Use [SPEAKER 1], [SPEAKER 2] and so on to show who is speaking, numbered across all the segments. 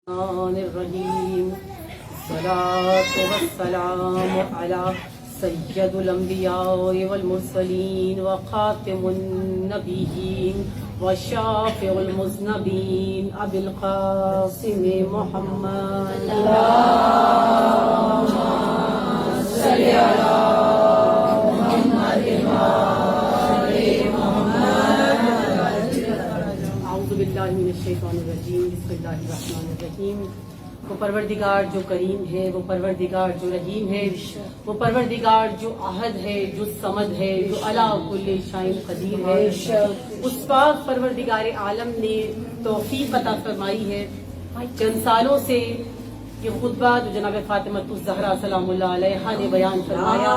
[SPEAKER 1] الرحمن الرحیم الصلاة والسلام علی سید الانبیاء والمرسلین وخاتم النبیین وشافع المذنبین ابی القاسم محمد اللہم صلی علی من الشیطان الرجیم بسم اللہ الرحمن الرحیم۔ وہ پروردگار جو کریم ہے، وہ پروردگار جو رحیم ہے، وہ پروردگار جو احد ہے، جو صمد ہے، جو علی کل شیء قدیر ہے، اس پاک پروردگار عالم نے توفیق عطا فرمائی ہے چند سالوں سے یہ خطبہ جو جناب فاطمہ الزہرا سلام اللہ علیہا نے بیان فرمایا،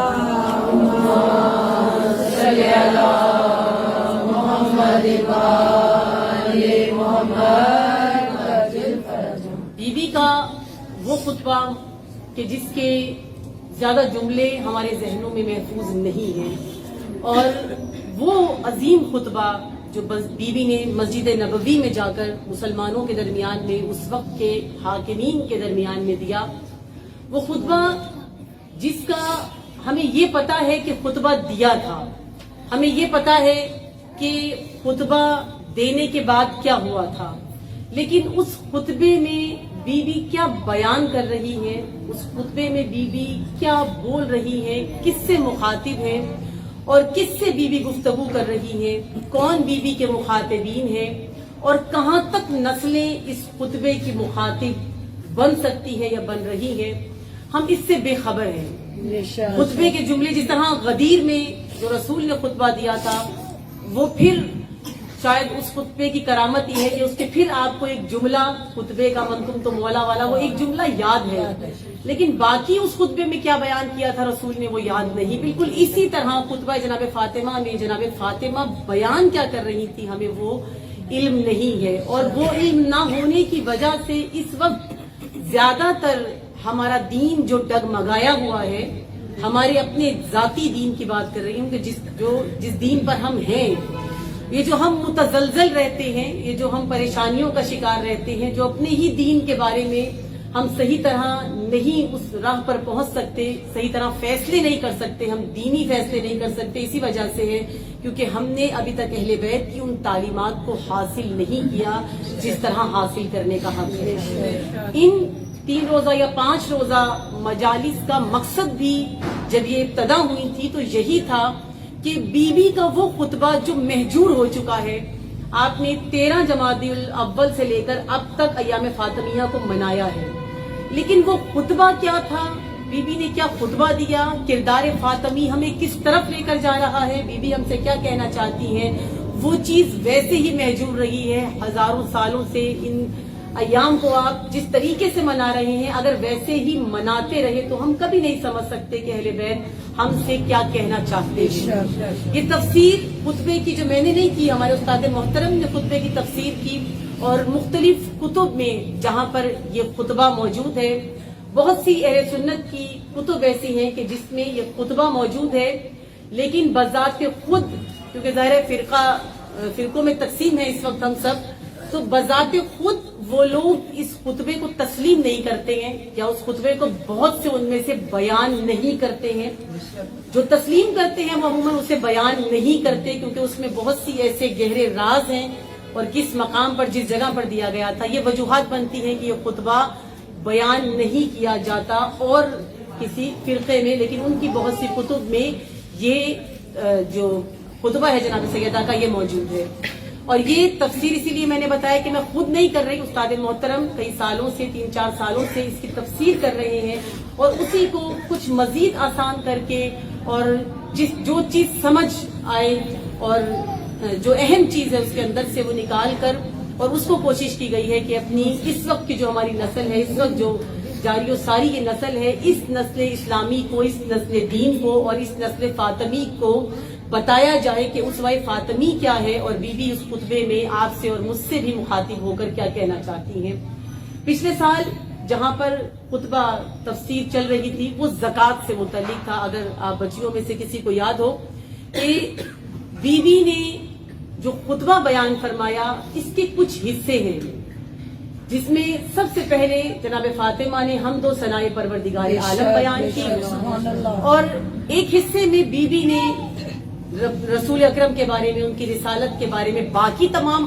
[SPEAKER 1] صلی اللہ محمد بی بی کا وہ خطبہ کہ جس کے زیادہ جملے ہمارے ذہنوں میں محفوظ نہیں ہیں، اور وہ عظیم خطبہ جو بی بی نے مسجد نبوی میں جا کر مسلمانوں کے درمیان میں اس وقت کے حاکمین کے درمیان میں دیا، وہ خطبہ جس کا ہمیں یہ پتا ہے کہ خطبہ دیا تھا، ہمیں یہ پتا ہے کہ خطبہ دینے کے بعد کیا ہوا تھا، لیکن اس خطبے میں بی بی کیا بیان کر رہی ہے، اس خطبے میں بی بی کیا بول رہی ہے، کس سے مخاطب ہے اور کس سے بی بی گفتگو کر رہی ہے، کون بی بی کے مخاطبین ہیں اور کہاں تک نسلیں اس خطبے کی مخاطب بن سکتی ہے یا بن رہی ہے، ہم اس سے بے خبر ہیں۔ خطبے کے جملے جس طرح غدیر میں جو رسول نے خطبہ دیا تھا، وہ پھر شاید اس خطبے کی کرامت یہ ہے کہ اس کے پھر آپ کو ایک جملہ خطبے کا من تم تو مولا والا وہ ایک جملہ یاد ہے، لیکن باقی اس خطبے میں کیا بیان کیا تھا رسول نے وہ یاد نہیں۔ بالکل اسی طرح خطبہ جناب فاطمہ میں جناب فاطمہ بیان کیا کر رہی تھی ہمیں وہ علم نہیں ہے، اور وہ علم نہ ہونے کی وجہ سے اس وقت زیادہ تر ہمارا دین جو ڈگمگایا ہوا ہے، ہمارے اپنے ذاتی دین کی بات کر رہی ہوں کہ جس دین پر ہم ہیں، یہ جو ہم متزلزل رہتے ہیں، یہ جو ہم پریشانیوں کا شکار رہتے ہیں، جو اپنے ہی دین کے بارے میں ہم صحیح طرح نہیں اس راہ پر پہنچ سکتے، صحیح طرح فیصلے نہیں کر سکتے، ہم دینی فیصلے نہیں کر سکتے، اسی وجہ سے ہے کیونکہ ہم نے ابھی تک اہل بیت کی ان تعلیمات کو حاصل نہیں کیا جس طرح حاصل کرنے کا حق ہے۔ ان 3 روزہ یا 5 روزہ مجالس کا مقصد بھی جب یہ ابتدا ہوئی تھی تو یہی تھا کہ بی بی کا وہ خطبہ جو محجور ہو چکا ہے، آپ نے 13 جمادی الاول سے لے کر اب تک ایام فاطمیہ کو منایا ہے، لیکن وہ خطبہ کیا تھا، بی بی نے کیا خطبہ دیا، کردار فاطمی ہمیں کس طرف لے کر جا رہا ہے، بی بی ہم سے کیا کہنا چاہتی ہیں، وہ چیز ویسے ہی محجور رہی ہے ہزاروں سالوں سے۔ ان ایام کو آپ جس طریقے سے منا رہے ہیں، اگر ویسے ہی مناتے رہے تو ہم کبھی نہیں سمجھ سکتے کہ اہل بیت ہم سے کیا کہنا چاہتے ہیں۔ یہ تفسیر خطبے کی جو میں نے نہیں کی، ہمارے استاد محترم نے خطبے کی تفسیر کی، اور مختلف کتب میں جہاں پر یہ خطبہ موجود ہے، بہت سی اہل سنت کی کتب ایسی ہیں کہ جس میں یہ خطبہ موجود ہے، لیکن بذات خود کیونکہ ظاہر فرقوں میں تقسیم ہے اس وقت ہم سب، تو بذات خود وہ لوگ اس خطبے کو تسلیم نہیں کرتے ہیں، یا اس خطبے کو بہت سے ان میں سے بیان نہیں کرتے ہیں۔ جو تسلیم کرتے ہیں وہ عموماً اسے بیان نہیں کرتے کیونکہ اس میں بہت سی ایسے گہرے راز ہیں، اور کس مقام پر جس جگہ پر دیا گیا تھا یہ وجوہات بنتی ہیں کہ یہ خطبہ بیان نہیں کیا جاتا اور کسی فرقے میں، لیکن ان کی بہت سی کتب میں یہ جو خطبہ ہے جناب سیدہ کا یہ موجود ہے۔ اور یہ تفسیر اسی لیے میں نے بتایا کہ میں خود نہیں کر رہی، استاد محترم کئی سالوں سے 3-4 سالوں سے اس کی تفسیر کر رہے ہیں، اور اسی کو کچھ مزید آسان کر کے اور جو چیز سمجھ آئے اور جو اہم چیز ہے اس کے اندر سے وہ نکال کر، اور اس کو کوشش کی گئی ہے کہ اپنی اس وقت کی جو ہماری نسل ہے، اس وقت جو جاری و ساری یہ نسل ہے، اس نسل اسلامی کو، اس نسل دین کو اور اس نسل فاطمی کو بتایا جائے کہ اسوہ فاطمی کیا ہے، اور بی بی اس خطبے میں آپ سے اور مجھ سے بھی مخاطب ہو کر کیا کہنا چاہتی ہیں۔ پچھلے سال جہاں پر خطبہ تفسیر چل رہی تھی وہ زکوٰۃ سے متعلق تھا، اگر آپ بچیوں میں سے کسی کو یاد ہو کہ بی بی نے جو خطبہ بیان فرمایا اس کے کچھ حصے ہیں۔ جس میں سب سے پہلے جناب فاطمہ نے حمد و ثنائے پروردگار عالم بیان کی، اور ایک حصے میں بی بی نے رسول اکرم کے بارے میں، ان کی رسالت کے بارے میں، باقی تمام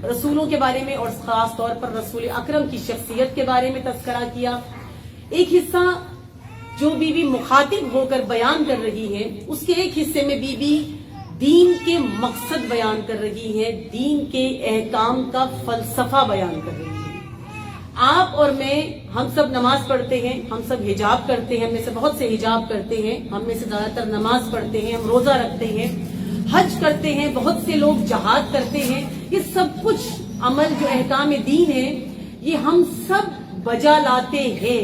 [SPEAKER 1] رسولوں کے بارے میں، اور خاص طور پر رسول اکرم کی شخصیت کے بارے میں تذکرہ کیا۔ ایک حصہ جو بی بی مخاطب ہو کر بیان کر رہی ہے، اس کے ایک حصے میں بی بی دین کے مقصد بیان کر رہی ہے، دین کے احکام کا فلسفہ بیان کر رہی ہے۔ آپ اور میں، ہم سب نماز پڑھتے ہیں، ہم سب حجاب کرتے ہیں، ہم میں سے بہت سے حجاب کرتے ہیں، ہم میں سے زیادہ تر نماز پڑھتے ہیں، ہم روزہ رکھتے ہیں، حج کرتے ہیں، بہت سے لوگ جہاد کرتے ہیں۔ یہ سب کچھ عمل جو احکام دین ہے، یہ ہم سب بجا لاتے ہیں،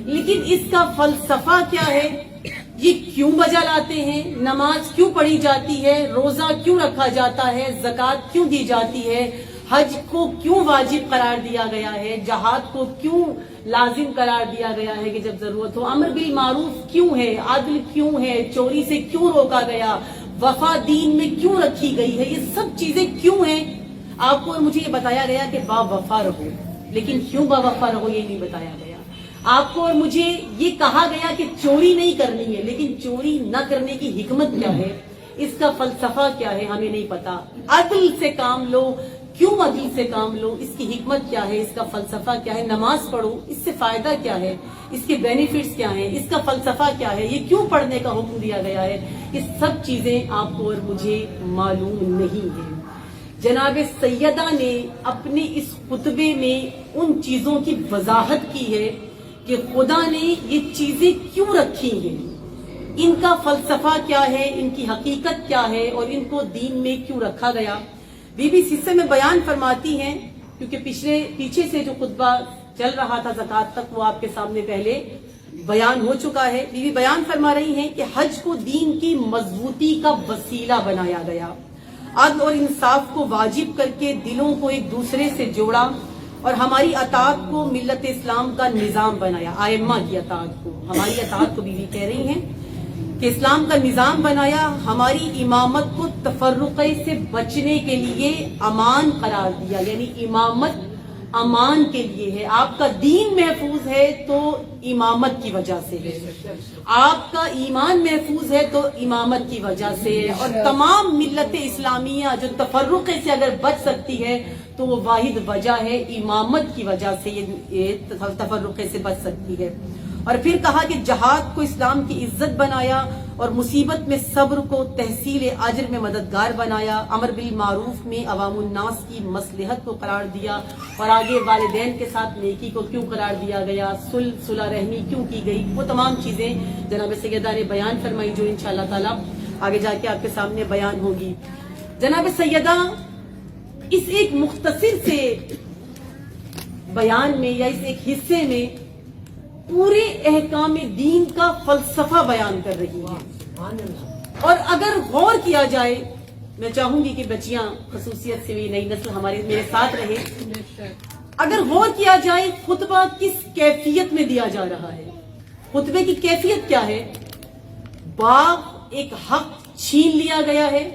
[SPEAKER 1] لیکن اس کا فلسفہ کیا ہے؟ یہ کیوں بجا لاتے ہیں؟ نماز کیوں پڑھی جاتی ہے؟ روزہ کیوں رکھا جاتا ہے؟ زکوٰۃ کیوں دی جاتی ہے؟ حج کو کیوں واجب قرار دیا گیا ہے؟ جہاد کو کیوں لازم قرار دیا گیا ہے کہ جب ضرورت ہو؟ امر بالمعروف کیوں ہے؟ عدل کیوں ہے؟ چوری سے کیوں روکا گیا؟ وفا دین میں کیوں رکھی گئی ہے؟ یہ سب چیزیں کیوں ہیں؟ آپ کو مجھے یہ بتایا گیا کہ با وفا رہو، لیکن کیوں با وفا رہو یہ نہیں بتایا گیا۔ آپ کو اور مجھے یہ کہا گیا کہ چوری نہیں کرنی ہے، لیکن چوری نہ کرنے کی حکمت کیا ہے، اس کا فلسفہ کیا ہے، ہمیں نہیں پتا۔ عدل سے کام لو، کیوں عدل سے کام لو، اس کی حکمت کیا ہے، اس کا فلسفہ کیا ہے؟ نماز پڑھو، اس سے فائدہ کیا ہے، اس کے بینیفٹس کیا ہیں، اس کا فلسفہ کیا ہے، یہ کیوں پڑھنے کا حکم دیا گیا ہے، یہ سب چیزیں آپ کو اور مجھے معلوم نہیں ہیں۔ جناب سیدہ نے اپنے اس خطبے میں ان چیزوں کی وضاحت کی ہے کہ خدا نے یہ چیزیں کیوں رکھی ہیں، ان کا فلسفہ کیا ہے، ان کی حقیقت کیا ہے، اور ان کو دین میں کیوں رکھا گیا۔ بی بی اس حصے میں بیان فرماتی ہیں، کیونکہ پیچھے سے جو خطبہ چل رہا تھا زکوٰۃ تک، وہ آپ کے سامنے پہلے بیان ہو چکا ہے۔ بی بی بیان فرما رہی ہیں کہ حج کو دین کی مضبوطی کا وسیلہ بنایا گیا، عدل اور انصاف کو واجب کر کے دلوں کو ایک دوسرے سے جوڑا، اور ہماری اطاعت کو ملت اسلام کا نظام بنایا۔ آئمہ کی اطاعت کو، ہماری اطاعت کو بیوی کہہ رہی ہیں کہ اسلام کا نظام بنایا، ہماری امامت کو تفرقے سے بچنے کے لیے امان قرار دیا، یعنی امامت امان کے لیے ہے۔ آپ کا دین محفوظ ہے تو امامت کی وجہ سے ہے، آپ کا ایمان محفوظ ہے تو امامت کی وجہ سے ہے، اور تمام ملت اسلامیہ جو تفرقے سے اگر بچ سکتی ہے تو وہ واحد وجہ ہے امامت کی وجہ سے یہ تفرقے سے بچ سکتی ہے۔ اور پھر کہا کہ جہاد کو اسلام کی عزت بنایا، اور مصیبت میں صبر کو تحصیل اجر میں مددگار بنایا، امر بالمعروف میں عوام الناس کی مصلحت کو قرار دیا، اور آگے والدین کے ساتھ نیکی کو کیوں قرار دیا گیا، صلح رحمی کیوں کی گئی، وہ تمام چیزیں جناب سیدہ نے بیان فرمائی، جو انشاءاللہ تعالی آگے جا کے آپ کے سامنے بیان ہوگی۔ جناب سیدہ اس ایک مختصر سے بیان میں، یا اس ایک حصے میں، پورے احکام دین کا فلسفہ بیان کر رہی ہے، اور اگر غور کیا جائے، میں چاہوں گی کہ بچیاں خصوصیت سے بھی نئی نسل میرے ساتھ رہے، اگر غور کیا جائے خطبہ کس کیفیت میں دیا جا رہا ہے، خطبے کی کیفیت کیا ہے؟ باغ ایک حق چھین لیا گیا ہے،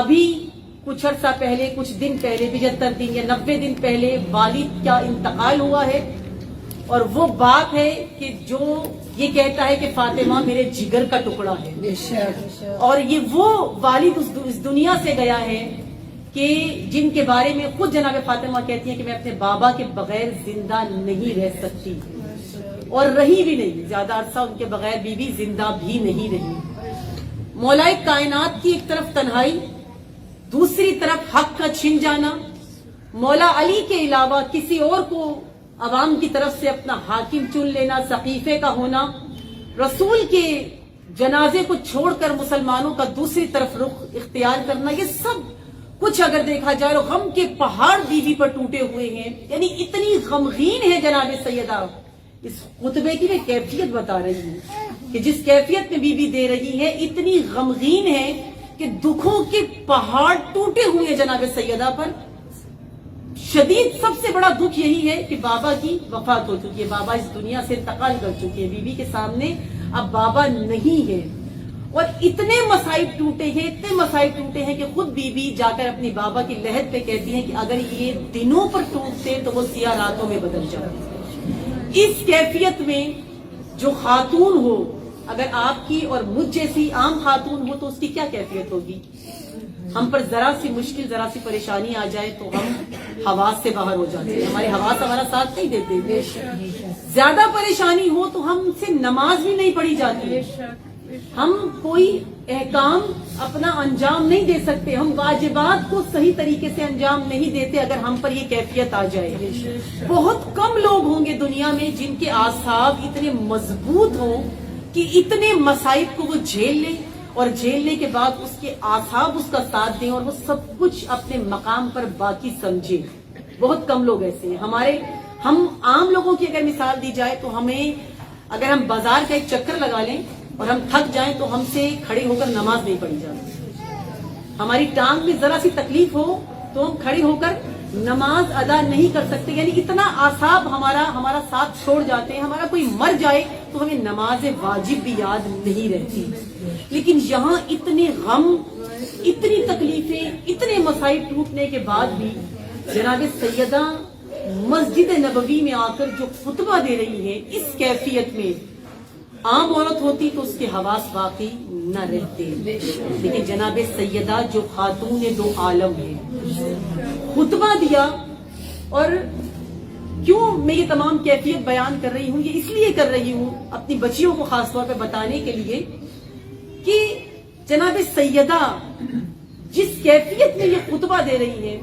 [SPEAKER 1] ابھی کچھ عرصہ پہلے، کچھ دن پہلے، 75 دن یا 90 دن پہلے والد کا انتقال ہوا ہے، اور وہ بات ہے کہ جو یہ کہتا ہے کہ فاطمہ میرے جگر کا ٹکڑا ہے، اور یہ وہ والد اس دنیا سے گیا ہے کہ جن کے بارے میں خود جناب فاطمہ کہتی ہیں کہ میں اپنے بابا کے بغیر زندہ نہیں رہ سکتی، اور رہی بھی نہیں، زیادہ عرصہ ان کے بغیر بی بی زندہ بھی نہیں رہی۔ مولا کائنات کی ایک طرف تنہائی، دوسری طرف حق کا چھن جانا، مولا علی کے علاوہ کسی اور کو عوام کی طرف سے اپنا حاکم چن لینا، سقیفے کا ہونا، رسول کے جنازے کو چھوڑ کر مسلمانوں کا دوسری طرف رخ اختیار کرنا، یہ سب کچھ اگر دیکھا جائے تو غم کے پہاڑ بیوی پر ٹوٹے ہوئے ہیں، یعنی اتنی غمگین ہے جناب سیدہ۔ اس خطبے کی میں کیفیت بتا رہی ہوں کہ جس کیفیت میں بیوی دے رہی ہے، اتنی غمگین ہے کہ دکھوں کے پہاڑ ٹوٹے ہوئے ہیں جناب سیدہ پر۔ شدید سب سے بڑا دکھ یہی ہے کہ بابا کی وفات ہو چکی ہے، بابا اس دنیا سے انتقال کر چکے ہیں، بیوی کے سامنے اب بابا نہیں ہے، اور اتنے مصائب ٹوٹے ہیں کہ خود بی بی جا کر اپنی بابا کی لحد پہ کہتی ہیں کہ اگر یہ دنوں پر ٹوٹتے تو وہ سیاہ راتوں میں بدل جاتے. اس کیفیت میں جو خاتون ہو، اگر آپ کی اور مجھ جیسی عام خاتون ہو تو اس کی کیا کیفیت ہوگی؟ ہم پر ذرا سی مشکل، ذرا سی پریشانی آ جائے تو ہم حواس سے باہر ہو جاتے ہیں، ہمارے حواس ہمارا ساتھ نہیں دیتے. زیادہ پریشانی ہو تو ہم سے نماز بھی نہیں پڑھی جاتی، ہم کوئی احکام اپنا انجام نہیں دے سکتے، ہم واجبات کو صحیح طریقے سے انجام نہیں دیتے اگر ہم پر یہ کیفیت آ جائے. بہت کم لوگ ہوں گے دنیا میں جن کے اعصاب اتنے مضبوط ہوں کہ اتنے مصائب کو وہ جھیل لیں اور جھیلنے کے بعد اس کے اعصاب اس کا ساتھ دیں اور وہ سب کچھ اپنے مقام پر باقی سمجھے. بہت کم لوگ ایسے ہیں. ہم عام لوگوں کی اگر مثال دی جائے تو ہمیں، اگر ہم بازار کا ایک چکر لگا لیں اور ہم تھک جائیں تو ہم سے کھڑے ہو کر نماز نہیں پڑھی جاتی. ہماری ٹانگ میں ذرا سی تکلیف ہو تو ہم کھڑے ہو کر نماز ادا نہیں کر سکتے. یعنی اتنا اعصاب ہمارا ساتھ چھوڑ جاتے ہیں. ہمارا کوئی مر جائے تو ہمیں نماز واجب بھی یاد نہیں رہتی. لیکن یہاں اتنے غم، اتنی تکلیفیں، اتنے مصائب ٹوٹنے کے بعد بھی جناب سیدہ مسجد نبوی میں آ کر جو خطبہ دے رہی ہے، اس کیفیت میں عام عورت ہوتی تو اس کے حواس باقی نہ رہتے. لیکن جناب سیدہ جو خاتون دو عالم ہے، خطبہ دیا. اور کیوں میں یہ تمام کیفیت بیان کر رہی ہوں؟ یہ اس لیے کر رہی ہوں اپنی بچیوں کو خاص طور پہ بتانے کے لیے کہ جناب سیدہ جس کیفیت میں یہ خطبہ دے رہی ہے،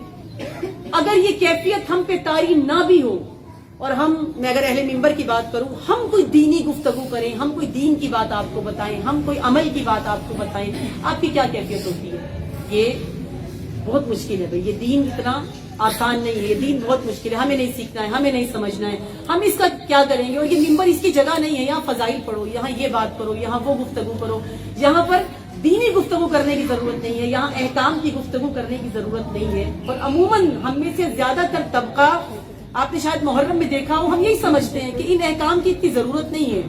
[SPEAKER 1] اگر یہ کیفیت ہم پہ طاری نہ بھی ہو اور میں اگر اہل منبر کی بات کروں، ہم کوئی دینی گفتگو کریں، ہم کوئی دین کی بات آپ کو بتائیں، ہم کوئی عمل کی بات آپ کو بتائیں، آپ کی کیا کیفیت ہوتی ہے؟ یہ بہت مشکل ہے بھائی. یہ دین اتنا آسان نہیں ہے، یہ دین بہت مشکل ہے. ہمیں نہیں سیکھنا ہے، ہمیں نہیں سمجھنا ہے، ہم اس کا کیا کریں گے؟ اور یہ منبر اس کی جگہ نہیں ہے. یہاں فضائل پڑھو، یہاں یہ بات کرو، یہاں وہ گفتگو کرو. یہاں پر دینی گفتگو کرنے کی ضرورت نہیں ہے، یہاں احکام کی گفتگو کرنے کی ضرورت نہیں ہے. اور عموماً ہم میں سے زیادہ تر طبقہ، آپ نے شاید محرم میں دیکھا ہو، ہم یہی سمجھتے ہیں کہ ان احکام کی اتنی ضرورت نہیں ہے.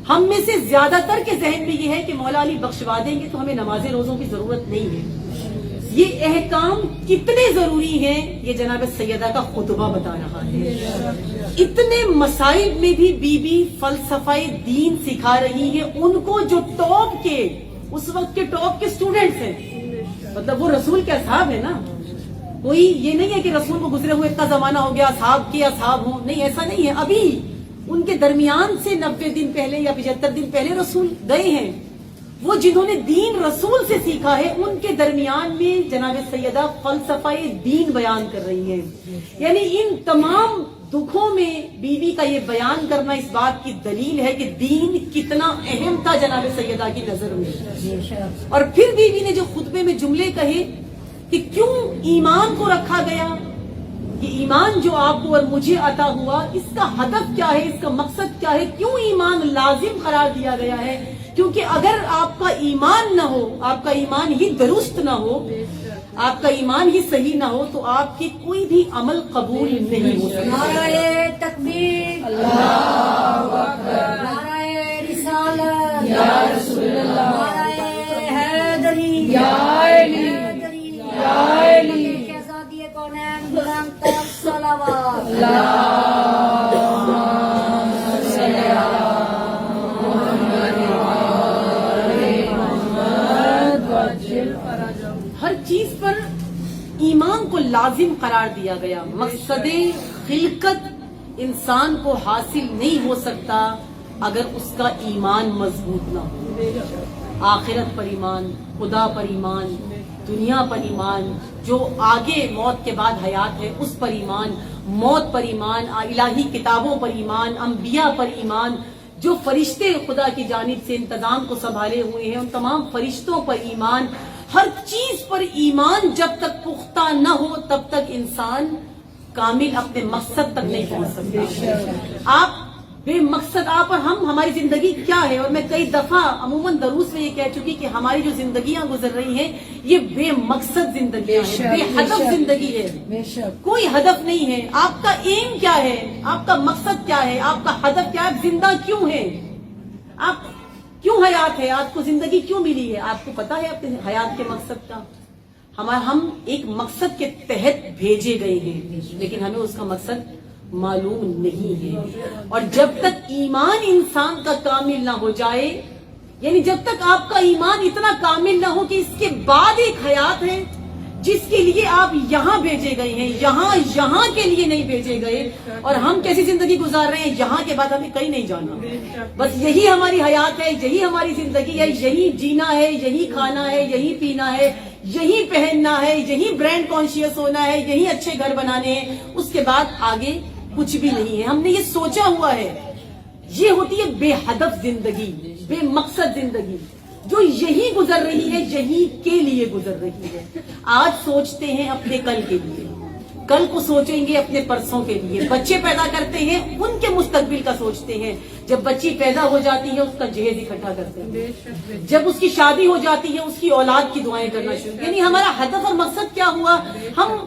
[SPEAKER 1] ہم میں سے زیادہ تر کے ذہن میں یہ ہے کہ مولا علی بخشوا دیں گے تو ہمیں نماز روزوں کی ضرورت نہیں ہے. یہ احکام کتنے ضروری ہیں یہ جناب سیدہ کا خطبہ بتا رہا ہے. اتنے مسائب میں بھی بی بی فلسفہ دین سکھا رہی ہے ان کو جو ٹاپ کے، اس وقت کے ٹاپ کے سٹوڈنٹس ہیں. مطلب وہ رسول کے اصحاب ہیں نا. کوئی یہ نہیں ہے کہ رسول کو گزرے ہوئے اتنا زمانہ ہو گیا اصحاب کے اصحاب ہوں، نہیں، ایسا نہیں ہے. ابھی ان کے درمیان سے 90 دن پہلے یا 75 دن پہلے رسول گئے ہیں. وہ جنہوں نے دین رسول سے سیکھا ہے ان کے درمیان میں جناب سیدہ فلسفہ دین بیان کر رہی ہیں. یعنی ان تمام دکھوں میں بی بی کا یہ بیان کرنا اس بات کی دلیل ہے کہ دین کتنا اہم تھا جناب سیدہ کی نظر میں. اور پھر بی بی نے جو خطبے میں جملے کہے کہ کیوں ایمان کو رکھا گیا، یہ ایمان جو آپ کو اور مجھے عطا ہوا، اس کا ہدف کیا ہے، اس کا مقصد کیا ہے، کیوں ایمان لازم قرار دیا گیا ہے؟ کیونکہ اگر آپ کا ایمان نہ ہو، آپ کا ایمان ہی درست نہ ہو، آپ کا ایمان ہی صحیح نہ ہو تو آپ کی کوئی بھی عمل قبول نہیں ہو سکتا.
[SPEAKER 2] نعرہ تکبیر، اللہ اکبر، نعرہ رسالت، یا رسول اللہ، نعرہ حیدری، یا علی، یا علی، شہزادی کونین بلند تر صلوات.
[SPEAKER 1] ہر چیز پر ایمان کو لازم قرار دیا گیا. مقصد خلقت انسان کو حاصل نہیں ہو سکتا اگر اس کا ایمان مضبوط نہ ہو. آخرت پر ایمان، خدا پر ایمان، دنیا پر ایمان، جو آگے موت کے بعد حیات ہے اس پر ایمان، موت پر ایمان، الہی کتابوں پر ایمان، انبیاء پر ایمان، جو فرشتے خدا کی جانب سے انتظام کو سنبھالے ہوئے ہیں ان تمام فرشتوں پر ایمان. ہر چیز پر ایمان جب تک پختہ نہ ہو تب تک انسان کامل اپنے مقصد تک نہیں پہنچ سکتا. آپ بے مقصد، آپ اور ہماری زندگی کیا ہے؟ اور میں کئی دفعہ عموماً دروس میں یہ کہہ چکی کہ ہماری جو زندگیاں گزر رہی ہیں یہ بے مقصد زندگیاں ہیں، بے ہدف زندگی ہے. کوئی ہدف نہیں ہے. آپ کا ایم کیا ہے؟ آپ کا مقصد کیا ہے؟ آپ کا ہدف کیا ہے؟ آپ زندہ کیوں ہیں؟ آپ کیوں حیات ہے؟ آپ کو زندگی کیوں ملی ہے؟ آپ کو پتا ہے اپنے حیات کے مقصد کا؟ ہم ایک مقصد کے تحت بھیجے گئے ہیں، لیکن ہمیں اس کا مقصد معلوم نہیں ہے. اور جب تک ایمان انسان کا کامل نہ ہو جائے، یعنی جب تک آپ کا ایمان اتنا کامل نہ ہو کہ اس کے بعد ایک حیات ہے جس کے لیے آپ یہاں بھیجے گئے ہیں، یہاں کے لیے نہیں بھیجے گئے. اور ہم کیسی زندگی گزار رہے ہیں؟ یہاں کے بعد ہمیں کہیں نہیں جانا، بس یہی ہماری حیات ہے، یہی ہماری زندگی ہے، یہی جینا ہے، یہی کھانا ہے، یہی پینا ہے، یہی پہننا ہے، یہی برانڈ کانشیس ہونا ہے، یہی اچھے گھر بنانے ہیں. اس کے بعد آگے کچھ بھی نہیں ہے. ہم نے یہ سوچا ہوا ہے. یہ ہوتی ہے بے ہدف زندگی، بے مقصد زندگی، جو یہی گزر رہی ہے، یہی کے لیے گزر رہی ہے. آج سوچتے ہیں اپنے کل کے لیے، کل کو سوچیں گے اپنے پرسوں کے لیے. بچے پیدا کرتے ہیں، ان کے مستقبل کا سوچتے ہیں. جب بچی پیدا ہو جاتی ہے، اس کا جہیز اکٹھا کرتے ہیں. جب اس کی شادی ہو جاتی ہے، اس کی اولاد کی دعائیں کرنا شروع. یعنی ہمارا ہدف اور مقصد کیا ہوا؟ ہم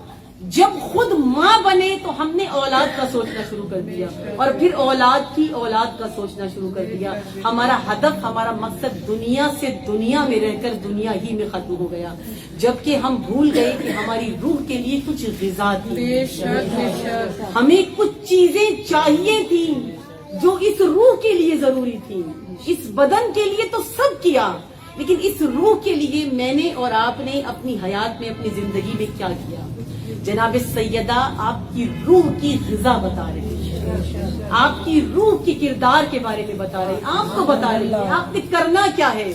[SPEAKER 1] جب خود ماں بنے تو ہم نے اولاد کا سوچنا شروع کر دیا، اور پھر اولاد کی اولاد کا سوچنا شروع کر دیا. ہمارا ہدف، ہمارا مقصد دنیا سے دنیا میں رہ کر دنیا ہی میں ختم ہو گیا، جبکہ ہم بھول گئے کہ ہماری روح کے لیے کچھ غذا تھی، ہمیں کچھ چیزیں چاہیے تھیں جو اس روح کے لیے ضروری تھی. اس بدن کے لیے تو سب کیا، لیکن اس روح کے لیے میں نے اور آپ نے اپنی حیات میں، اپنی زندگی میں کیا کیا؟ جناب سیدہ آپ کی روح کی غذا بتا رہے ہیں، آپ کی روح کی کردار کے بارے میں بتا رہے ہیں، آپ کو بتا رہے ہیں آپ نے کرنا کیا ہے،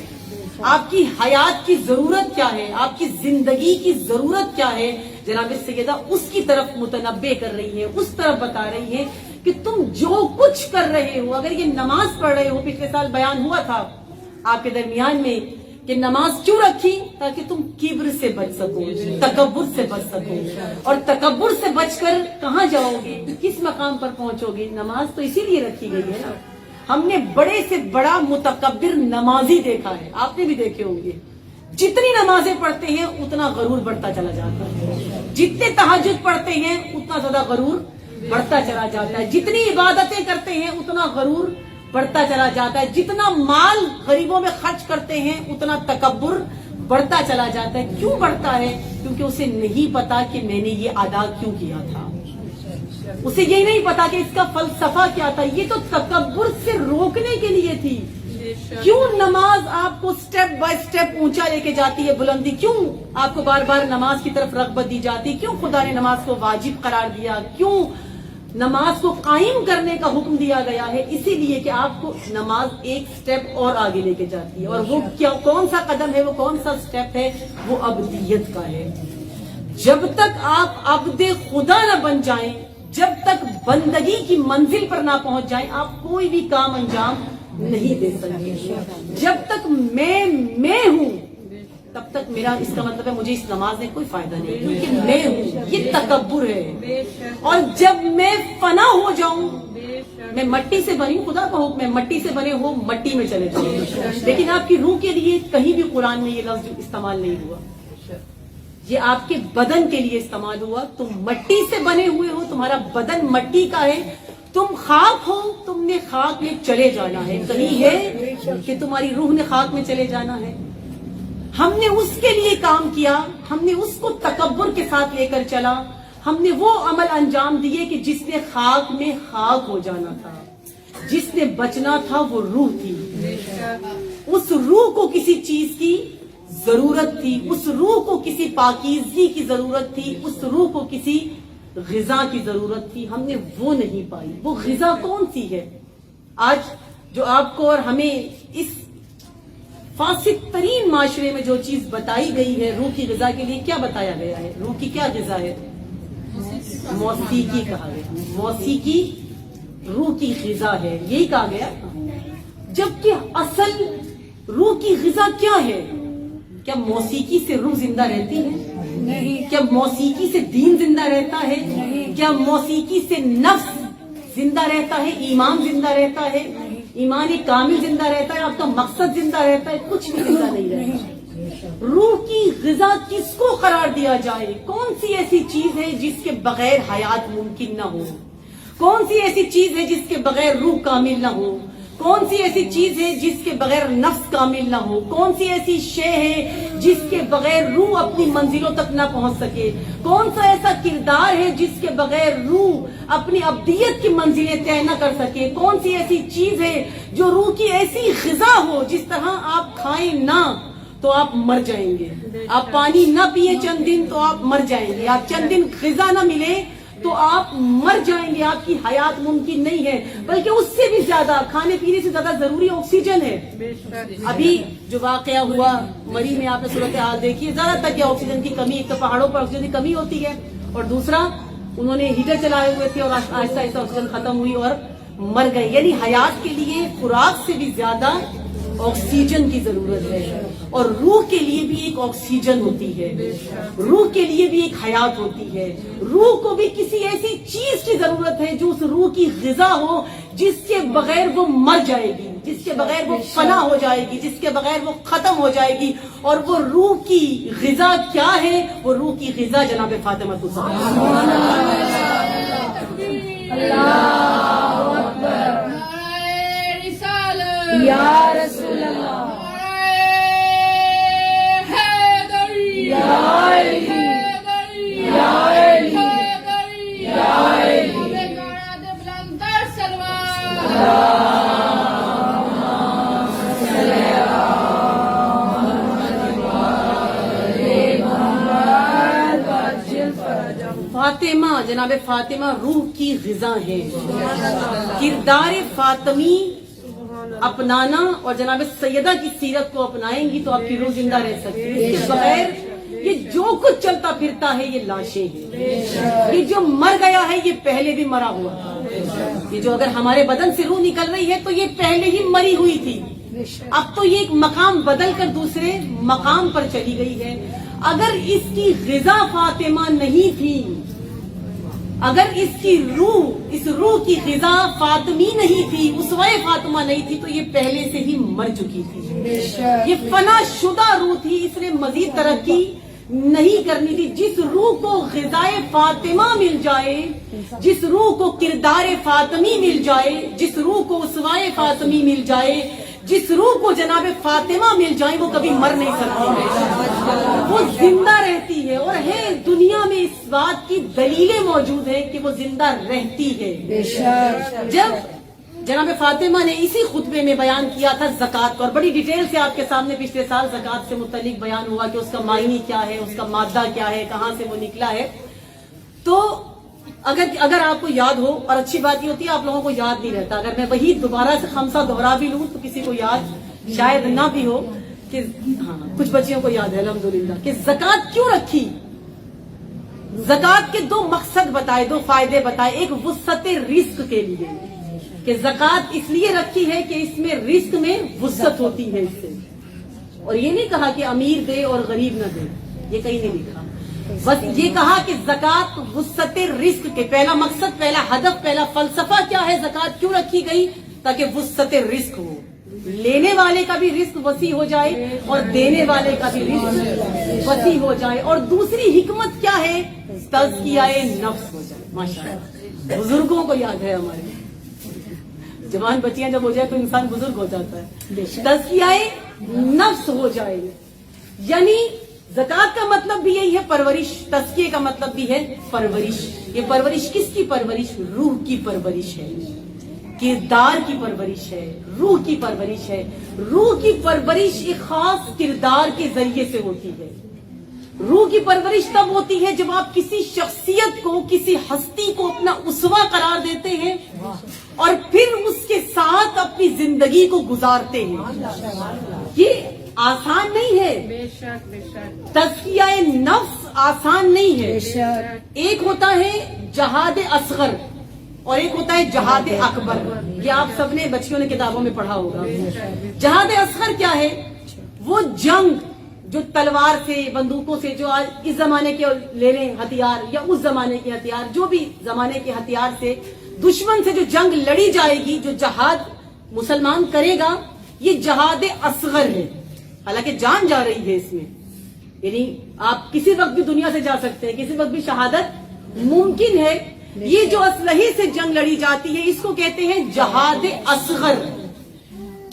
[SPEAKER 1] آپ کی حیات کی ضرورت کیا ہے، آپ کی زندگی کی ضرورت کیا ہے. جناب سیدہ اس کی طرف متنبع کر رہی ہیں، اس طرف بتا رہی ہیں کہ تم جو کچھ کر رہے ہو، اگر یہ نماز پڑھ رہے ہو، پچھلے سال بیان ہوا تھا آپ کے درمیان میں کہ نماز کیوں رکھی؟ تاکہ تم کبر سے بچ سکو، تکبر سے بچ سکو. اور تکبر سے بچ کر کہاں جاؤ گے؟ کس مقام پر پہنچو گے؟ نماز تو اسی لیے رکھی گئی ہے نا. ہم نے بڑے سے بڑا متکبر نمازی دیکھا ہے، آپ نے بھی دیکھے ہوں گے. جتنی نمازیں پڑھتے ہیں اتنا غرور بڑھتا چلا جاتا ہے، جتنے تہجد پڑھتے ہیں اتنا زیادہ غرور بڑھتا چلا جاتا ہے، جتنی عبادتیں کرتے ہیں اتنا غرور بڑھتا چلا جاتا ہے، جتنا مال غریبوں میں خرچ کرتے ہیں اتنا تکبر بڑھتا چلا جاتا ہے. کیوں بڑھتا ہے؟ کیونکہ اسے نہیں پتا کہ میں نے یہ ادا کیوں کیا تھا، اسے یہی نہیں پتا کہ اس کا فلسفہ کیا تھا. یہ تو تکبر سے روکنے کے لیے تھی. کیوں نماز آپ کو سٹیپ بائی سٹیپ اونچا لے کے جاتی ہے، بلندی؟ کیوں آپ کو بار بار نماز کی طرف رغبت دی جاتی؟ کیوں خدا نے نماز کو واجب قرار دیا؟ کیوں نماز کو قائم کرنے کا حکم دیا گیا ہے؟ اسی لیے کہ آپ کو نماز ایک سٹیپ اور آگے لے کے جاتی ہے. اور وہ کون سا قدم ہے، وہ کون سا سٹیپ ہے؟ وہ عبدیت کا ہے. جب تک آپ عبد خدا نہ بن جائیں، جب تک بندگی کی منزل پر نہ پہنچ جائیں، آپ کوئی بھی کام انجام نہیں دے سکتے. جب تک میں ہوں تب تک میرا، اس کا مطلب ہے مجھے اس نماز میں کوئی فائدہ نہیں، کیونکہ میں ہوں. یہ تکبر ہے. اور جب میں فنا ہو جاؤں، میں مٹی سے بنی، خدا کا حکم ہے مٹی سے بنے ہو مٹی میں چلے جاؤں، لیکن آپ کی روح کے لیے کہیں بھی قرآن میں یہ لفظ استعمال نہیں ہوا. یہ آپ کے بدن کے لیے استعمال ہوا. تم مٹی سے بنے ہوئے ہو، تمہارا بدن مٹی کا ہے. تم خاک ہو، تم نے خاک میں چلے جانا ہے. کہیں ہے کہ تمہاری روح نے خاک میں چلے جانا ہے؟ ہم نے اس کے لیے کام کیا، ہم نے اس کو تکبر کے ساتھ لے کر چلا. ہم نے وہ عمل انجام دیے کہ جس نے خاک میں خاک ہو جانا تھا، جس نے بچنا تھا وہ روح تھی. اس روح کو کسی چیز کی ضرورت تھی، اس روح کو کسی پاکیزگی کی ضرورت تھی، اس روح کو کسی غذا کی ضرورت تھی. ہم نے وہ نہیں پائی. وہ غذا کون سی ہے؟ آج جو آپ کو اور ہمیں اس فاسد ترین معاشرے میں جو چیز بتائی گئی ہے روح کی غذا کے لیے، کیا بتایا گیا ہے؟ روح کی کیا غذا ہے؟ موسیقی کہا گیا. موسیقی روح کی غذا ہے، یہی کہا گیا. جبکہ اصل روح کی غذا کیا ہے؟ کیا موسیقی سے روح زندہ رہتی ہے؟ نہیں. کیا موسیقی سے دین زندہ رہتا ہے؟ نہیں. کیا موسیقی سے نفس زندہ رہتا ہے، ایمان زندہ رہتا ہے، ایمان کامل زندہ رہتا ہے، آپ کا مقصد زندہ رہتا ہے؟ کچھ بھی زندہ نہیں رہتا. روح کی غذا کس کو قرار دیا جائے؟ کون سی ایسی چیز ہے جس کے بغیر حیات ممکن نہ ہو؟ کون سی ایسی چیز ہے جس کے بغیر روح کامل نہ ہو؟ کون سی ایسی چیز ہے جس کے بغیر نفس کامل نہ ہو؟ کون سی ایسی شے ہے جس کے بغیر روح اپنی منزلوں تک نہ پہنچ سکے؟ کون سا ایسا کردار ہے جس کے بغیر روح اپنی ابدیت کی منزلیں طے نہ کر سکے؟ کون سی ایسی چیز ہے جو روح کی ایسی غذا ہو جس طرح آپ کھائیں نہ تو آپ مر جائیں گے، آپ پانی نہ پیئے چند دن تو آپ مر جائیں گے، آپ چند دن غذا نہ ملے تو آپ مر جائیں گے، آپ کی حیات ممکن نہیں ہے، بلکہ اس سے بھی زیادہ کھانے پینے سے زیادہ ضروری آکسیجن ہے۔ ابھی جو واقعہ ہوا مری میں آپ نے صورتحال دیکھی، زیادہ تک یہ آکسیجن کی کمی، ایک تو پہاڑوں پر آکسیجن کی کمی ہوتی ہے، اور دوسرا انہوں نے ہیٹر چلائے ہوئے تھے اور آہستہ آہستہ آکسیجن ختم ہوئی اور مر گئے۔ یعنی حیات کے لیے خوراک سے بھی زیادہ آکسیجن کی ضرورت ہے، اور روح کے لیے بھی ایک آکسیجن ہوتی ہے، روح کے لیے بھی ایک حیات ہوتی ہے۔ روح کو بھی کسی ایسی چیز کی ضرورت ہے جو اس روح کی غذا ہو، جس کے بغیر وہ مر جائے گی، جس کے بغیر وہ فنا ہو جائے گی، جس کے بغیر وہ ختم ہو جائے گی۔ اور وہ روح کی غذا کیا ہے؟ وہ روح کی غذا جناب فاطمہ
[SPEAKER 2] یا رسول اللہ،
[SPEAKER 1] فاطمہ، جناب فاطمہ روح کی غذا ہے۔ کردار فاطمی اپنانا اور جناب سیدہ کی سیرت کو اپنائیں گی تو آپ کی روح زندہ رہ سکتی ہے۔ اس کے بغیر یہ جو کچھ چلتا پھرتا ہے یہ لاشیں ہیں، یہ جو مر گیا ہے یہ پہلے بھی مرا ہوا تھا، یہ جو اگر ہمارے بدن سے روح نکل رہی ہے تو یہ پہلے ہی مری ہوئی تھی، اب تو یہ ایک مقام بدل کر دوسرے مقام پر چلی گئی ہے۔ اگر اس کی غذا فاطمہ نہیں تھی، اگر اس کی روح، اس روح کی غذا فاطمی نہیں تھی، اسوہ فاطمہ نہیں تھی، تو یہ پہلے سے ہی مر چکی تھی، یہ فنا شدہ روح تھی، اس نے مزید ترقی نہیں کرنی تھی۔ جس روح کو غذائے فاطمہ مل جائے، جس روح کو کردار فاطمی مل جائے، جس روح کو اسوہ فاطمی مل جائے، جس روح کو جناب فاطمہ مل جائے، وہ کبھی مر نہیں سکتی، وہ زندہ رہتی ہے۔ اور ہے دنیا میں اس بات کی دلیلیں موجود ہیں کہ وہ زندہ رہتی ہے۔ جب جناب فاطمہ نے اسی خطبے میں بیان کیا تھا زکوٰۃ کو، اور بڑی ڈیٹیل سے آپ کے سامنے پچھلے سال زکوٰۃ سے متعلق بیان ہوا کہ اس کا معنی کیا ہے، اس کا مادہ کیا ہے، کہاں سے وہ نکلا ہے، تو اگر آپ کو یاد ہو، اور اچھی بات یہ ہوتی ہے آپ لوگوں کو یاد نہیں رہتا، اگر میں وہی دوبارہ سے خمسہ دوہرا بھی لوں تو کسی کو یاد شاید نہ بھی ہو، کہ ہاں کچھ بچیوں کو یاد ہے الحمدللہ، کہ زکوٰۃ کیوں رکھی۔ زکوٰۃ کے دو مقصد بتائے، دو فائدے بتائے۔ ایک وسعت رزق کے لیے، کہ زکوٰۃ اس لیے رکھی ہے کہ اس میں رزق میں وسعت ہوتی ہے اس سے، اور یہ نہیں کہا کہ امیر دے اور غریب نہ دے، یہ کہیں نہیں لکھا، بس یہ کہا کہ زکوٰۃ وسعت رزق کے، پہلا مقصد، پہلا ہدف، پہلا فلسفہ کیا ہے، زکوٰۃ کیوں رکھی گئی؟ تاکہ وسعت رزق ہو، لینے والے کا بھی رزق وسیع ہو جائے اور دینے والے کا بھی رزق وسیع ہو جائے۔ اور دوسری حکمت کیا ہے؟ تزکیہ نفس ہو جائے۔ ماشاءاللہ بزرگوں کو یاد ہے، ہمارے جوان بچیاں جب ہو جائے تو انسان بزرگ ہو جاتا ہے، تزکیہ نفس ہو جائے۔ یعنی زکوٰۃ کا مطلب بھی یہی ہے پرورش، تزکیے کا مطلب بھی ہے پرورش۔ یہ پرورش کس کی پرورش؟ روح کی پرورش ہے، کردار کی پرورش ہے، روح کی پرورش ہے۔ روح کی پرورش ایک خاص کردار کے ذریعے سے ہوتی ہے۔ روح کی پرورش تب ہوتی ہے جب آپ کسی شخصیت کو، کسی ہستی کو اپنا اسوہ قرار دیتے ہیں اور پھر اس کے ساتھ اپنی زندگی کو گزارتے ہیں۔ یہ آسان نہیں ہے، تزکیہ نفس آسان نہیں ہے۔ ایک ہوتا ہے جہاد اصغر اور ایک ہوتا ہے جہاد اکبر، یہ آپ سب نے بچیوں نے کتابوں میں پڑھا ہوگا۔ جہاد اصغر کیا ہے؟ وہ جنگ جو تلوار سے، بندوقوں سے، جو آج اس زمانے کے لے لیں ہتھیار یا اس زمانے کے ہتھیار، جو بھی زمانے کے ہتھیار سے دشمن سے جو جنگ لڑی جائے گی، جو جہاد مسلمان کرے گا، یہ جہاد اصغر ہے۔ حالانکہ جان جا رہی ہے اس میں، یعنی آپ کسی وقت بھی دنیا سے جا سکتے ہیں، کسی وقت بھی شہادت ممکن ہے۔ یہ جو اسلحے سے جنگ لڑی جاتی ہے اس کو کہتے ہیں جہاد اصغر،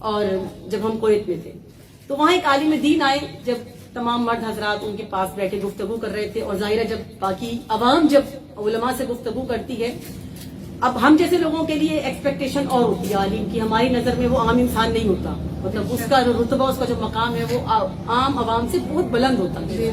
[SPEAKER 1] اور جب ہم کویت میں تھے تو وہاں ایک عالم دین آئے. جب تمام مرد حضرات ان کے پاس بیٹھے گفتگو کر رہے تھے, اور ظاہر ہے جب باقی عوام جب علماء سے گفتگو کرتی ہے, اب ہم جیسے لوگوں کے لیے ایکسپیکٹیشن اور ہوتی ہے عالم کی, ہماری نظر میں وہ عام انسان نہیں ہوتا, مطلب اس کا جو رتبہ, اس کا جو مقام ہے وہ عام عوام سے بہت بلند ہوتا ہے.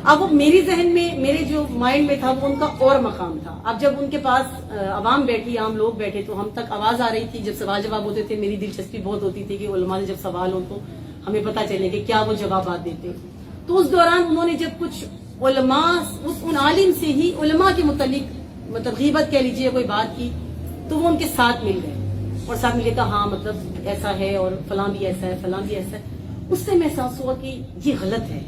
[SPEAKER 1] اب وہ میری ذہن میں, میرے جو مائنڈ میں تھا وہ ان کا اور مقام تھا. اب جب ان کے پاس عوام بیٹھی, عام لوگ بیٹھے, تو ہم تک آواز آ رہی تھی جب سوال جواب ہوتے تھے. میری دلچسپی بہت ہوتی تھی کہ علماء سے جب سوال ہو تو ہمیں پتہ چلے کہ کیا وہ جوابات دیتے. تو اس دوران انہوں نے جب کچھ علماء, ان عالم سے ہی علماء کے متعلق مطلب غیبت کہہ لیجیے کوئی بات کی, تو وہ ان کے ساتھ مل گئے اور ساتھ ملے کہا ہاں مطلب ایسا ہے اور فلاں بھی ایسا ہے, فلاں بھی ایسا ہے. اس سے محسوس ہوا کہ یہ غلط ہے,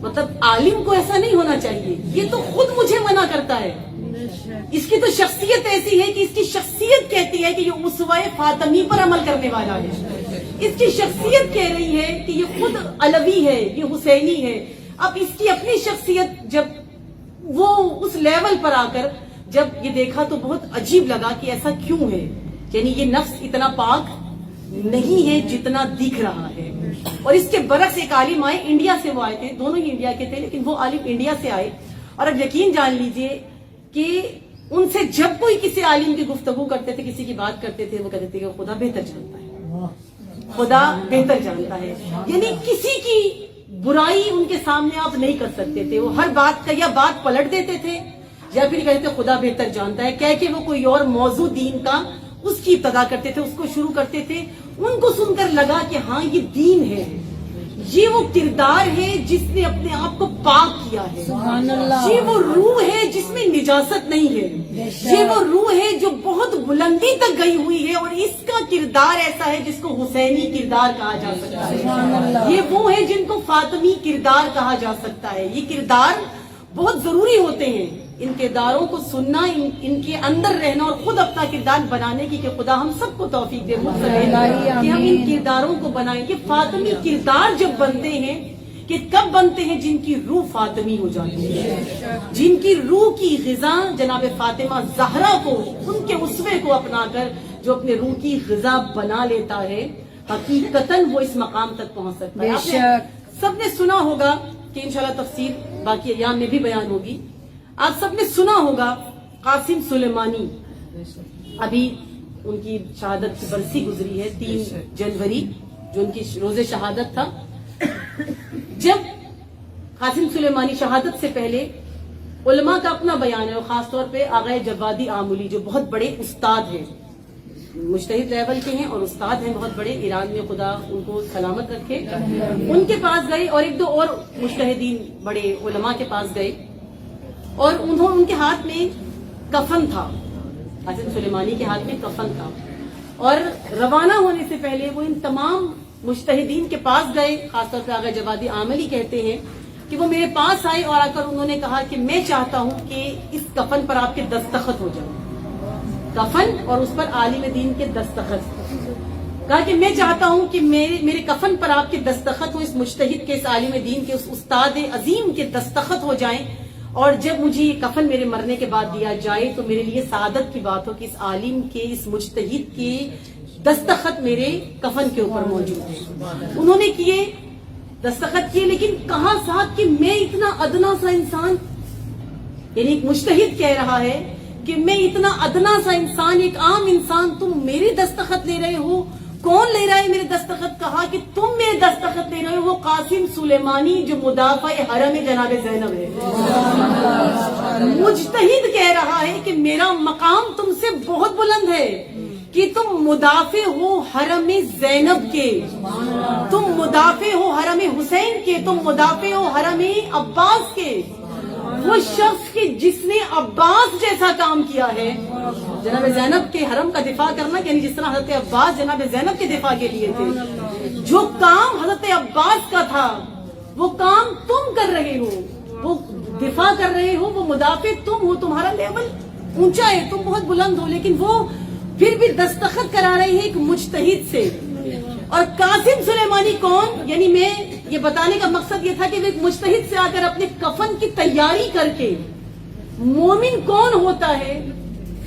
[SPEAKER 1] مطلب عالم کو ایسا نہیں ہونا چاہیے. یہ تو خود مجھے منع کرتا ہے. اس کی تو شخصیت ایسی ہے کہ اس کی شخصیت کہتی ہے کہ یہ اسوہ فاطمی پر عمل کرنے والا ہے. اس کی شخصیت کہہ رہی ہے کہ یہ خود علوی ہے, یہ حسینی ہے. اب اس کی اپنی شخصیت جب وہ اس لیول پر آ کر جب یہ دیکھا تو بہت عجیب لگا کہ ایسا کیوں ہے. یعنی یہ نفس اتنا پاک نہیں ہے جتنا دکھ رہا ہے. اور اس کے برعکس ایک عالم آئے, انڈیا سے وہ آئے تھے, دونوں ہی انڈیا کے تھے, لیکن وہ عالم انڈیا سے آئے. اور اب یقین جان لیجئے کہ ان سے جب کوئی کسی عالم کی گفتگو کرتے تھے, کسی کی بات کرتے تھے, وہ کہتے تھے کہ خدا بہتر جانتا ہے, خدا بہتر جانتا ہے. یعنی کسی کی برائی ان کے سامنے آپ نہیں کر سکتے تھے. وہ ہر بات کا یا بات پلٹ دیتے تھے یا پھر کہتے تھے خدا بہتر جانتا ہے, کہہ کے وہ کوئی اور موضوع دین کا اس کی ابتدا کرتے تھے, اس کو شروع کرتے تھے. ان کو سن کر لگا کہ ہاں یہ دین ہے, یہ وہ کردار ہے جس نے اپنے آپ کو پاک کیا ہے, یہ وہ روح ہے جس میں نجاست نہیں ہے, یہ وہ روح ہے جو بہت بلندی تک گئی ہوئی ہے, اور اس کا کردار ایسا ہے جس کو حسینی کردار کہا جا سکتا ہے. یہ وہ ہے جن کو فاطمی کردار کہا جا سکتا ہے. یہ کردار بہت ضروری ہوتے ہیں, ان کرداروں کو سننا, ان کے اندر رہنا اور خود اپنا کردار بنانے کی, کہ خدا ہم سب کو توفیق دے کہ ہم ان کرداروں کو بنائیں. کہ فاطمی کردار جب بنتے ہیں, کہ کب بنتے ہیں, جن کی روح فاطمی ہو جاتی ہے, جن کی روح کی غذا جناب فاطمہ زہرا کو, ان کے اسوے کو اپنا کر جو اپنے روح کی غذا بنا لیتا ہے, حقیقتاً وہ اس مقام تک پہنچ سکتا ہے. آپ نے سب نے سنا ہوگا کہ انشاءاللہ تفسیر باقی ایام میں بھی بیان ہوگی. آپ سب نے سنا ہوگا قاسم سلیمانی, ابھی ان کی شہادت کی برسی گزری ہے 3 جنوری, جو ان کی روز شہادت تھا. جب قاسم سلیمانی شہادت سے پہلے علماء کا اپنا بیان ہے, اور خاص طور پہ آغا جوادی آملی جو بہت بڑے استاد ہیں, مجتہد لیول کے ہیں اور استاد ہیں بہت بڑے, ایران میں خدا ان کو سلامت رکھے, ان کے پاس گئے, اور 1-2 اور مجتہدین بڑے علماء کے پاس گئے, اور ان کے ہاتھ میں کفن تھا, قاسم سلیمانی کے ہاتھ میں کفن تھا. اور روانہ ہونے سے پہلے وہ ان تمام مجتہدین کے پاس گئے, خاص طور پہ آغا جوادی آملی کہتے ہیں کہ وہ میرے پاس آئے اور آ کر انہوں نے کہا کہ میں چاہتا ہوں کہ اس کفن پر آپ کے دستخط ہو جائیں, کفن اور اس پر عالم دین کے دستخط. کہا کہ میں چاہتا ہوں کہ میرے کفن پر آپ کے دستخط ہو, اس مجتہد کے, اس عالم دین کے, اس استاد عظیم کے دستخط ہو جائیں, اور جب مجھے یہ کفن میرے مرنے کے بعد دیا جائے تو میرے لیے سعادت کی بات ہو کہ اس عالم کے, اس مجتہد کے دستخط میرے کفن کے اوپر موجود ہے. انہوں نے کیے, دستخط کیے, لیکن کہا صاحب کہ میں اتنا ادنا سا انسان, یعنی ایک مجتہد کہہ رہا ہے کہ میں اتنا ادنا سا انسان, ایک عام انسان, تم میرے دستخط لے رہے ہو. کون لے رہا ہے میرے دستخط؟ کہا کہ تم میرے دستخط لے رہے ہو وہ قاسم سلیمانی جو مدافع حرم جناب زینب ہے. مجتہد کہہ رہا ہے کہ میرا مقام تم سے بہت بلند ہے, کہ تم مدافع ہو حرم زینب کے, تم مدافع ہو حرم حسین کے, تم مدافع ہو حرم عباس کے. وہ شخص کہ جس نے عباس جیسا کام کیا ہے, جناب زینب کے حرم کا دفاع کرنا, یعنی جس طرح حضرت عباس جناب زینب کے دفاع کے لیے تھے, جو کام حضرت عباس کا تھا وہ کام تم کر رہے ہو, وہ دفاع کر رہے ہو, وہ مدافع تم ہو, تمہارا لیول اونچا ہے, تم بہت بلند ہو, لیکن وہ پھر بھی دستخط کرا رہے ہیں ایک مجتہد سے. اور قاسم سلیمانی کون, یعنی میں یہ بتانے کا مقصد یہ تھا کہ وہ ایک مجتہد سے آ کر اپنے کفن کی تیاری کر کے, مومن کون ہوتا ہے,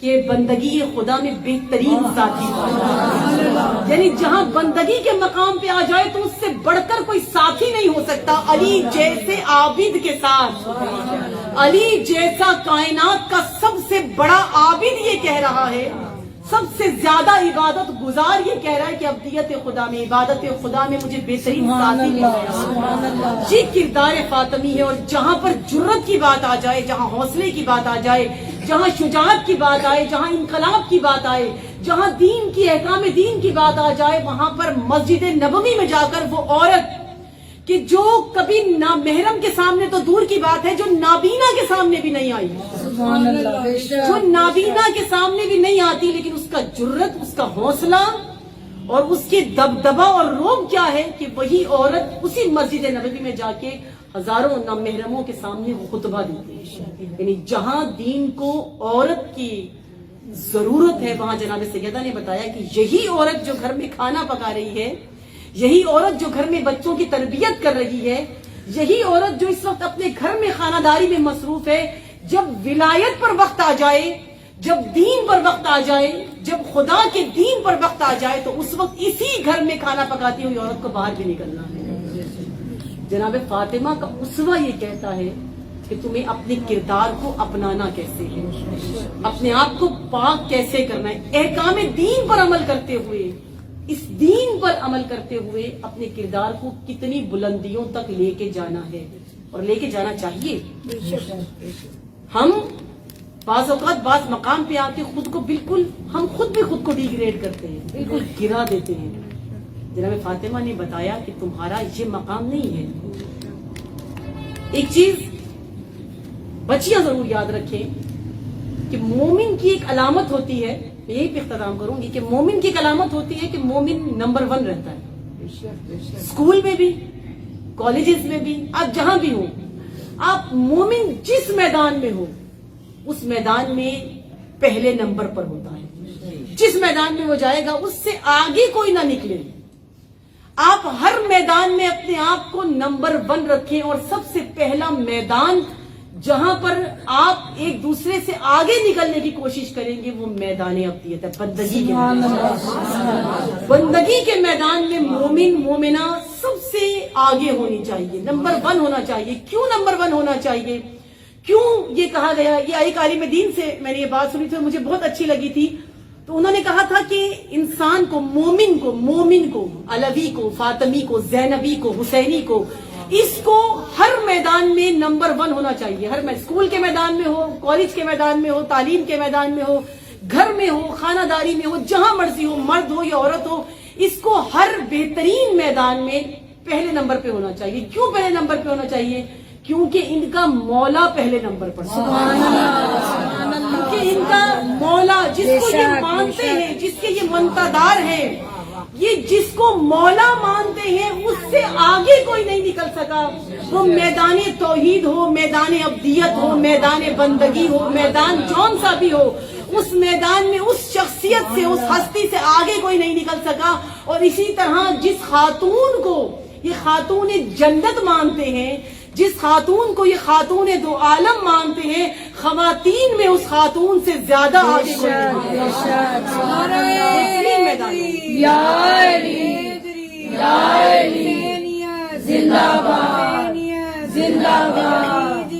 [SPEAKER 1] کہ بندگی خدا میں بہترین ساتھی ہے، یعنی جہاں بندگی کے مقام پہ آ جائے تو اس سے بڑھ کر کوئی ساتھی نہیں ہو سکتا علی جیسے عابد کے ساتھ۔ علی جیسا کائنات کا سب سے بڑا عابد یہ کہہ رہا ہے، سب سے زیادہ عبادت گزار یہ کہہ رہا ہے کہ ابدیت خدا میں، عبادت خدا میں مجھے بہترین ساتھی مل گیا۔ یہ کردار فاطمی ہے، اور جہاں پر جرت کی بات آ جائے، جہاں حوصلے کی بات آ جائے، جہاں شجاعت کی بات آئے، جہاں انقلاب کی بات آئے، جہاں دین کی احکام دین کی بات آ جائے، وہاں پر مسجد نبوی میں جا کر وہ عورت کہ جو کبھی محرم کے سامنے تو دور کی بات ہے، جو نابینا کے سامنے بھی نہیں آئی، جو نابینا کے سامنے بھی نہیں آتی، لیکن اس کا جرت، اس کا حوصلہ اور اس کی دبدبا اور روب کیا ہے کہ وہی عورت اسی مسجد نبوی میں جا کے ہزاروں نامحرموں کے سامنے خطبہ دیتی ہے۔ یعنی جہاں دین کو عورت کی ضرورت ہے، وہاں جناب سیدہ نے بتایا کہ یہی عورت جو گھر میں کھانا پکا رہی ہے، یہی عورت جو گھر میں بچوں کی تربیت کر رہی ہے، یہی عورت جو اس وقت اپنے گھر میں خانہ داری میں مصروف ہے، جب ولایت پر وقت آ جائے، جب دین پر وقت آ جائے، جب خدا کے دین پر وقت آ جائے، تو اس وقت اسی گھر میں کھانا پکاتی ہوئی عورت کو باہر بھی نکلنا ہے۔ جناب فاطمہ کا اسوہ یہ کہتا ہے کہ تمہیں اپنے کردار کو اپنانا کیسے ہے، اپنے آپ کو پاک کیسے کرنا ہے، احکام دین پر عمل کرتے ہوئے، اس دین پر عمل کرتے ہوئے اپنے کردار کو کتنی بلندیوں تک لے کے جانا ہے، اور لے کے جانا چاہیے۔ ہم بعض اوقات بعض مقام پہ آ کے خود کو بالکل، ہم خود بھی خود کو ڈیگریڈ کرتے ہیں، بالکل گرا دیتے ہیں۔ جناب فاطمہ نے بتایا کہ تمہارا یہ مقام نہیں ہے۔ ایک چیز بچیاں ضرور یاد رکھیں کہ مومن کی ایک علامت ہوتی ہے، میں یہی پہ اختتام کروں گی کہ مومن کی ایک علامت ہوتی ہے کہ مومن نمبر 1 رہتا ہے، اسکول میں بھی، کالجز میں بھی، آپ جہاں بھی ہو، آپ مومن جس میدان میں ہو اس میدان میں پہلے نمبر پر ہوتا ہے۔ جس میدان میں وہ جائے گا اس سے آگے کوئی نہ نکلے۔ آپ ہر میدان میں اپنے آپ کو نمبر 1 رکھیں، اور سب سے پہلا میدان جہاں پر آپ ایک دوسرے سے آگے نکلنے کی کوشش کریں گے وہ میدان ابدیت ہے، بندگی کے میدان۔ بندگی کے میدان میں مومن مومنہ سب سے آگے ہونی چاہیے، نمبر 1 ہونا چاہیے۔ کیوں نمبر 1 ہونا چاہیے؟ کیوں یہ کہا گیا؟ یہ ایک عالم دین سے میں نے یہ بات سنی تھی اور مجھے بہت اچھی لگی تھی۔ تو انہوں نے کہا تھا کہ انسان کو، مومن کو، علوی کو، فاطمی کو، زینبی کو، حسینی کو، اس کو ہر میدان میں نمبر 1 ہونا چاہیے۔ ہر اسکول کے میدان میں ہو، کالج کے میدان میں ہو، تعلیم کے میدان میں ہو، گھر میں ہو، خانہ داری میں ہو، جہاں مرضی ہو، مرد ہو یا عورت ہو، اس کو ہر بہترین میدان میں پہلے نمبر پہ ہونا چاہیے۔ کیوں پہلے نمبر پہ ہونا چاہیے؟ کیونکہ ان کا مولا پہلے نمبر پر، کیونکہ ان کا مولا جس کو یہ مانتے ہیں، جس کے یہ منتدار ہیں، یہ جس کو مولا مانتے ہیں، اس سے آگے کوئی نہیں نکل سکا۔ وہ میدان توحید ہو، میدان ابدیت ہو، میدان بندگی ہو، میدان جون سا بھی ہو، اس میدان میں اس شخصیت سے، اس ہستی سے آگے کوئی نہیں نکل سکا۔ اور اسی طرح جس خاتون کو یہ خاتون جنت مانتے ہیں، جس خاتون کو یہ خاتون دو عالم مانتے ہیں، خواتین میں اس خاتون سے زیادہ آگے کوئی نہیں۔
[SPEAKER 2] زندہ باد، زندہ باد،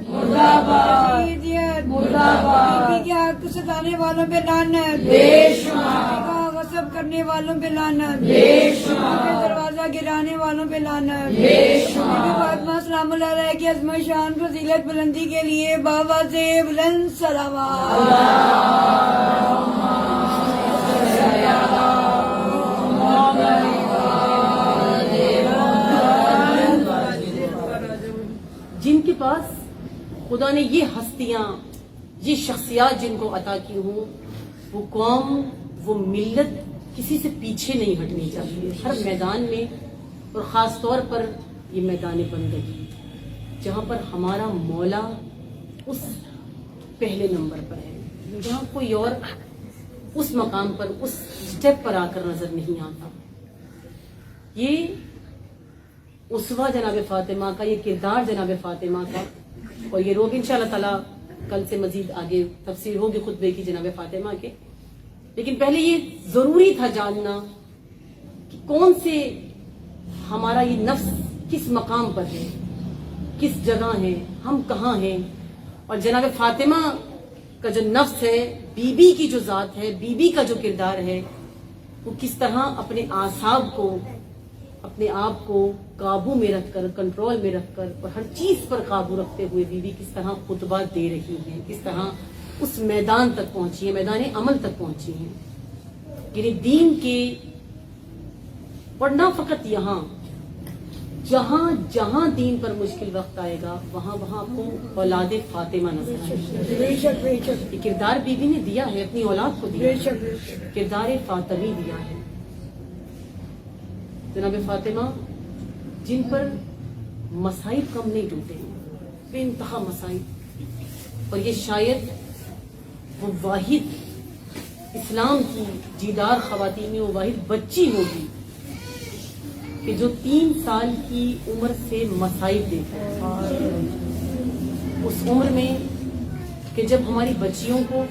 [SPEAKER 2] مردہ باد، مردہ باد۔
[SPEAKER 3] کیا حق ستانے والوں پہ لعنت،
[SPEAKER 2] بے شمار،
[SPEAKER 3] غصب کرنے والوں پہ لعنت،
[SPEAKER 2] بے شمار،
[SPEAKER 3] دروازہ گرانے والوں پہ لعنت،
[SPEAKER 2] بے شمار۔
[SPEAKER 3] فاطمہ سلام اللہ علیہ کی عظمت شان فضیلت بلندی کے لیے بابا سے بلند صلوات۔
[SPEAKER 1] جن کے پاس خدا نے یہ ہستیاں، یہ شخصیات جن کو عطا کی ہوں، وہ قوم، وہ ملت کسی سے پیچھے نہیں ہٹنی چاہیے ہر میدان میں، اور خاص طور پر یہ میدان بندگی جہاں پر ہمارا مولا اس پہلے نمبر پر ہے، جہاں کوئی اور اس مقام پر، اس سٹیپ پر آ کر نظر نہیں آتا۔ یہ اسوہ جناب فاطمہ کا، یہ کردار جناب فاطمہ کا، اور یہ روگ انشاءاللہ تعالی کل سے مزید آگے تفسیر ہوگی خطبے کی جناب فاطمہ کے، لیکن پہلے یہ ضروری تھا جاننا کہ کون سے ہمارا یہ نفس کس مقام پر ہے، کس جگہ ہے، ہم کہاں ہیں، اور جناب فاطمہ کا جو نفس ہے، بی بی کی جو ذات ہے، بی بی کا جو کردار ہے، وہ کس طرح اپنے اعصاب کو، اپنے آپ کو قابو میں رکھ کر، کنٹرول میں رکھ کر، اور ہر چیز پر قابو رکھتے ہوئے بی بی کس طرح خطبہ دے رہی ہیں، کس طرح اس میدان تک پہنچی ہے، میدان عمل تک پہنچی ہیں، یعنی دین کے، اور نہ فقط یہاں، جہاں جہاں دین پر مشکل وقت آئے گا وہاں وہاں آپ کو اولاد فاطمہ نظر آئے گی۔
[SPEAKER 3] بے شک بے شک
[SPEAKER 1] یہ کردار بی بی نے دیا ہے، اپنی اولاد کو دیا
[SPEAKER 3] بے
[SPEAKER 1] ہے،
[SPEAKER 3] شک بے شک
[SPEAKER 1] کردار فاطمی دیا ہے۔ جناب فاطمہ جن پر مصائب کم نہیں ٹوٹے ہیں، بے انتہا مصائب، اور یہ شاید وہ واحد اسلام کی جیدار خواتین میں وہ واحد بچی ہوگی کہ جو 3 سال کی عمر سے مصائب دیکھا ہے، اس عمر میں کہ جب ہماری بچیوں کو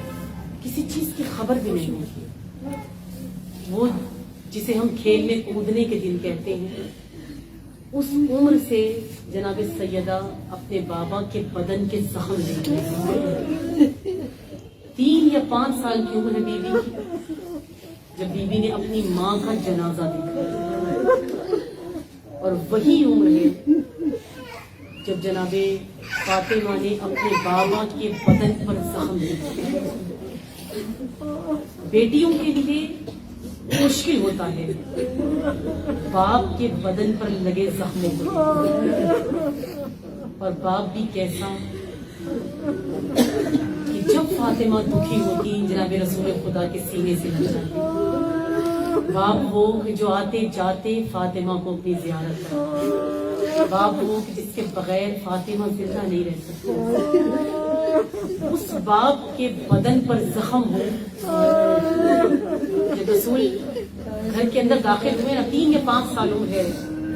[SPEAKER 1] کسی چیز کی خبر بھی نہیں ہوتی، وہ جسے ہم کھیلنے کودنے کے دن کہتے ہیں، اس عمر سے جناب سیدہ اپنے بابا کے بدن کے زخم دیکھ رہے ہیں۔ 3 یا 5 سال کی عمر ہے بی بی کی جب بی بی نے اپنی ماں کا جنازہ دیکھا، اور وہی عمر ہے جب جناب فاطمہ نے اپنے بابا کے بدن پر زخم دیکھا۔ بیٹیوں کے لیے مشکل ہوتا ہے باپ کے بدن پر لگے زخموں کو، اور باپ بھی کیسا کہ جب فاطمہ دکھی ہوتی جناب رسول خدا کے سینے سے لگ جاتی، باپ وہ کہ جو آتے جاتے فاطمہ کو اپنی زیارت کرتا، باپ وہ کہ جس کے بغیر فاطمہ زندہ نہیں رہ سکتی، اس باپ کے بدن پر زخم ہو۔ جب رسول گھر کے اندر داخل ہوئے نا، 3 یا 5 سال عمر ہے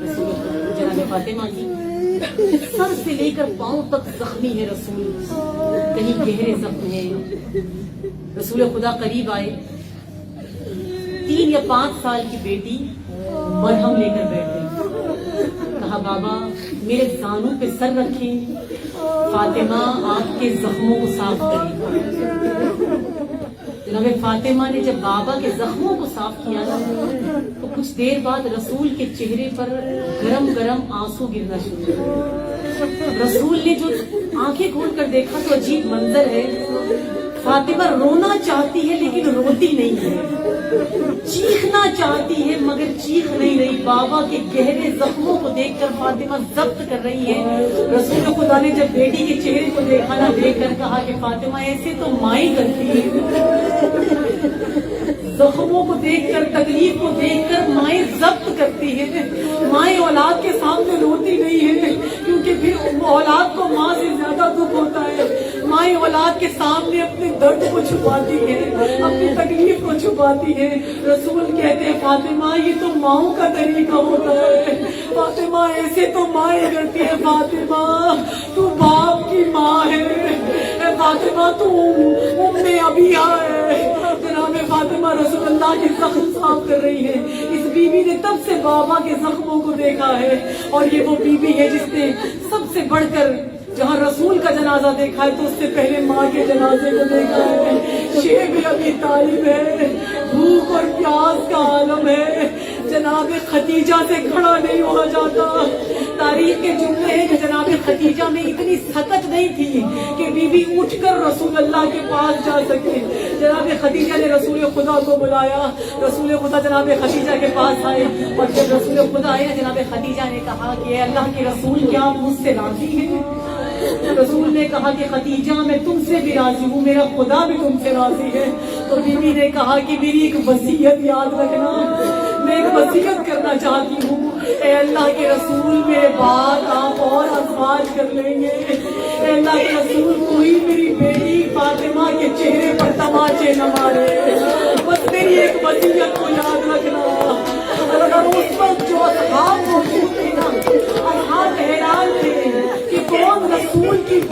[SPEAKER 1] رسول جناب فاطمہ کی، سر سے لے کر پاؤں تک زخمی ہے رسول، کہیں گہرے زخم ہیں۔ رسول خدا قریب آئے، 3 یا 5 سال کی بیٹی مرہم لے کر بیٹھ گئی، کہا بابا میرے زانوں پہ سر رکھیں، فاطمہ آپ کے زخموں کو صاف کرے۔ جناب فاطمہ نے جب بابا کے زخموں کو صاف کیا نا، تو کچھ دیر بعد رسول کے چہرے پر گرم گرم آنسو گرنا شروع ہوئے۔ رسول نے جو آنکھیں کھول کر دیکھا تو عجیب منظر ہے، فاطمہ رونا چاہتی ہے لیکن روتی نہیں ہے، چیخنا چاہتی ہے مگر چیخ نہیں رہی، بابا کے گہرے زخموں کو دیکھ کر فاطمہ ضبط کر رہی ہے۔ رسول خدا نے جب بیٹی کے چہرے کو دیکھا نا، دیکھ کر کہا کہ فاطمہ ایسے تو مائی کرتی ہے، زخموں کو دیکھ کر، تکلیف کو دیکھ کر مائیں ضبط کرتی ہے، مائیں اولاد کے سامنے روتی نہیں ہے، کیونکہ پھر اولاد کو ماں سے زیادہ دکھ ہوتا ہے، مائیں اولاد کے سامنے اپنے درد کو چھپاتی ہے، اپنی تکلیف کو چھپاتی ہے۔ رسول کہتے ہیں فاطمہ یہ تو ماؤں کا طریقہ ہوتا ہے، فاطمہ ایسے تو مائیں کرتی ہے، فاطمہ تو باپ کی ماں ہے، اے فاطمہ تو ام ابیہ ہے۔ جناب فاطمہ رسول اللہ کے زخم صاف کر رہی ہے۔ اس بی بی نے تب سے بابا کے زخموں کو دیکھا ہے، اور یہ وہ بی بی ہے جس نے سب سے بڑھ کر جہاں رسول کا جنازہ دیکھا ہے تو اس سے پہلے ماں کے جنازے کو دیکھا ہے۔ شیب ابی طالب ہے، بھوک اور پیاس کا عالم ہے، جناب خدیجہ سے کھڑا نہیں ہوا جاتا۔ تاریخ کے جملے ہیں کہ جناب خدیجہ میں اتنی سکت نہیں تھی کہ بی بی اٹھ کر رسول اللہ کے پاس جا سکے۔ جناب خدیجہ نے رسول خدا کو بلایا، رسول خدا جناب خدیجہ کے پاس آئے، اور جب رسول خدا آئے نا، جناب خدیجہ نے کہا کہ اے اللہ کے رسول کیا آپ مجھ سے راضی ہیں؟ رسول نے کہا کہ خدیجہ میں تم سے بھی راضی ہوں، میرا خدا بھی تم سے راضی ہے۔ تو بی بی نے کہا کہ میری ایک وصیت یاد رکھنا، میں ایک وصیت کرنا چاہتی ہوں، اے اللہ کے رسول میرے بعد آپ اور ازواج کر لیں گے، اے اللہ کے رسول کوئی میری بیٹی فاطمہ کے چہرے پر تماچے نہ مارے، بس میری ایک وصیت کو یاد رکھنا۔ اور اس وقت جو اصحاب موجود تھے نا، اصحاب حیران تھے کہ کون رسول کی